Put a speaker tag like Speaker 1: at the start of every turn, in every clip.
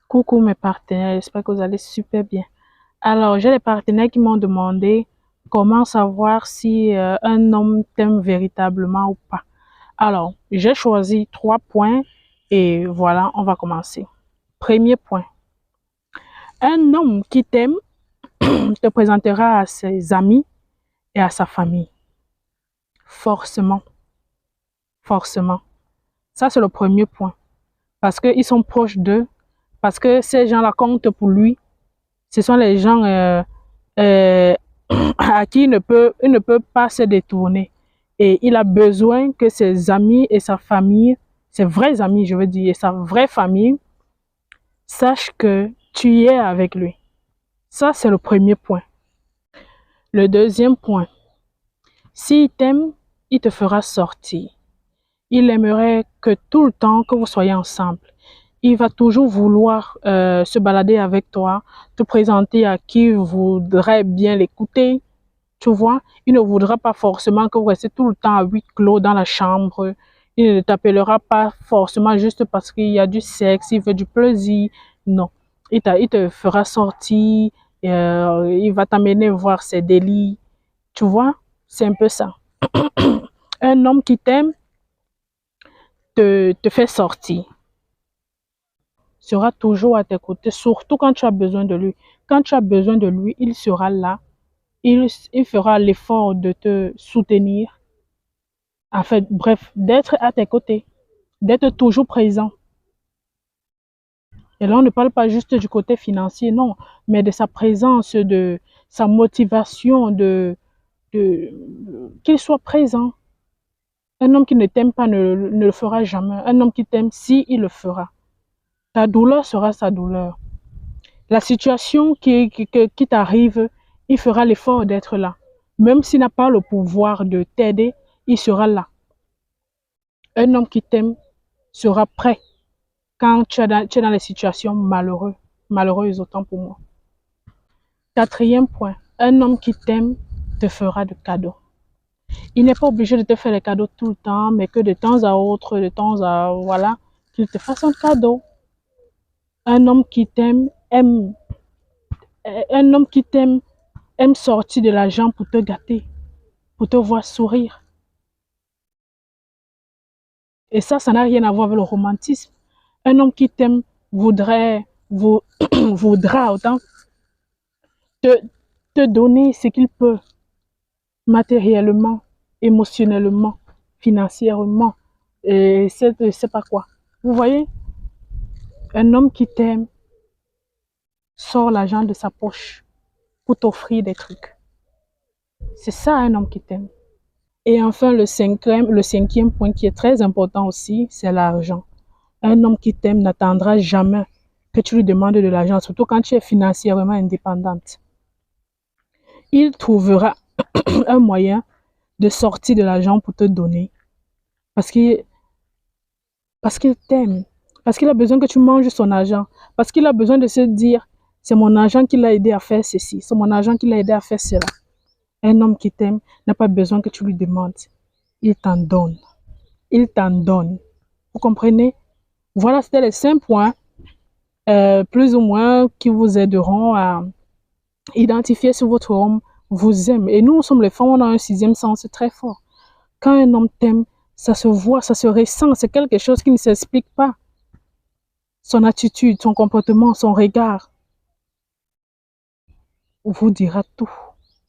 Speaker 1: Coucou mes partenaires, j'espère que vous allez super bien. Alors, j'ai des partenaires qui m'ont demandé comment savoir si un homme t'aime véritablement ou pas. Alors, j'ai choisi 3 points et voilà, on va commencer. Premier point. Un homme qui t'aime te présentera à ses amis et à sa famille. Forcément, forcément. Ça, c'est le premier point. Parce qu'ils sont proches d'eux, parce que ces gens-là comptent pour lui. Ce sont les gens euh, à qui il ne peut pas se détourner. Et il a besoin que ses amis et sa famille, ses vrais amis, je veux dire, et sa vraie famille, sachent que tu es avec lui. Ça, c'est le premier point. Le deuxième point, s'il t'aime, il te fera sortir. Il aimerait que tout le temps que vous soyez ensemble. Il va toujours vouloir se balader avec toi, te présenter à qui voudrait bien l'écouter. Tu vois, il ne voudra pas forcément que vous restiez tout le temps à huis clos dans la chambre. Il ne t'appellera pas forcément juste parce qu'il y a du sexe, il veut du plaisir. Non, il te fera sortir, il va t'amener voir ses délits. Tu vois, c'est un peu ça. Un homme qui t'aime te fait sortir, sera toujours à tes côtés, surtout quand tu as besoin de lui. Quand tu as besoin de lui, il sera là. Il fera l'effort de te soutenir. En fait, bref, d'être à tes côtés, d'être toujours présent. Et là, on ne parle pas juste du côté financier, non, mais de sa présence, de sa motivation, qu'il soit présent. Un homme qui ne t'aime pas ne le fera jamais. Un homme qui t'aime, si, il le fera. Ta douleur sera sa douleur. La situation qui t'arrive, il fera l'effort d'être là. Même s'il n'a pas le pouvoir de t'aider, il sera là. Un homme qui t'aime sera prêt quand tu es dans les situations malheureuses autant pour moi. Quatrième point, un homme qui t'aime te fera de cadeaux. Il n'est pas obligé de te faire des cadeaux tout le temps, mais que de temps à autre, voilà, qu'il te fasse un cadeau. Un homme qui t'aime aime sortir de l'argent pour te gâter, pour te voir sourire. Et ça n'a rien à voir avec le romantisme. Un homme qui t'aime voudra autant te donner ce qu'il peut, matériellement, émotionnellement, financièrement, et c'est pas quoi. Vous voyez, un homme qui t'aime sort l'argent de sa poche pour t'offrir des trucs. C'est ça un homme qui t'aime. Et enfin, le cinquième point qui est très important aussi, c'est l'argent. Un homme qui t'aime n'attendra jamais que tu lui demandes de l'argent, surtout quand tu es financièrement indépendante. Il trouvera un moyen de sortir de l'argent pour te donner parce qu'il t'aime, parce qu'il a besoin que tu manges son argent, parce qu'il a besoin de se dire, c'est mon argent qui l'a aidé à faire ceci, c'est mon argent qui l'a aidé à faire cela. Un homme qui t'aime n'a pas besoin que tu lui demandes. Il t'en donne. Il t'en donne. Vous comprenez? Voilà, c'était les 5 points, plus ou moins, qui vous aideront à identifier si votre homme vous aime. Et nous sommes les femmes, on a un 6e sens très fort. Quand un homme t'aime, ça se voit, ça se ressent, c'est quelque chose qui ne s'explique pas. Son attitude, son comportement, son regard vous dira tout.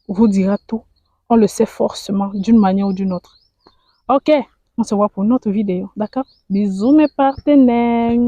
Speaker 1: Vous dira tout. On le sait forcément, d'une manière ou d'une autre. Ok, on se voit pour une autre vidéo, d'accord? Bisous mes partenaires.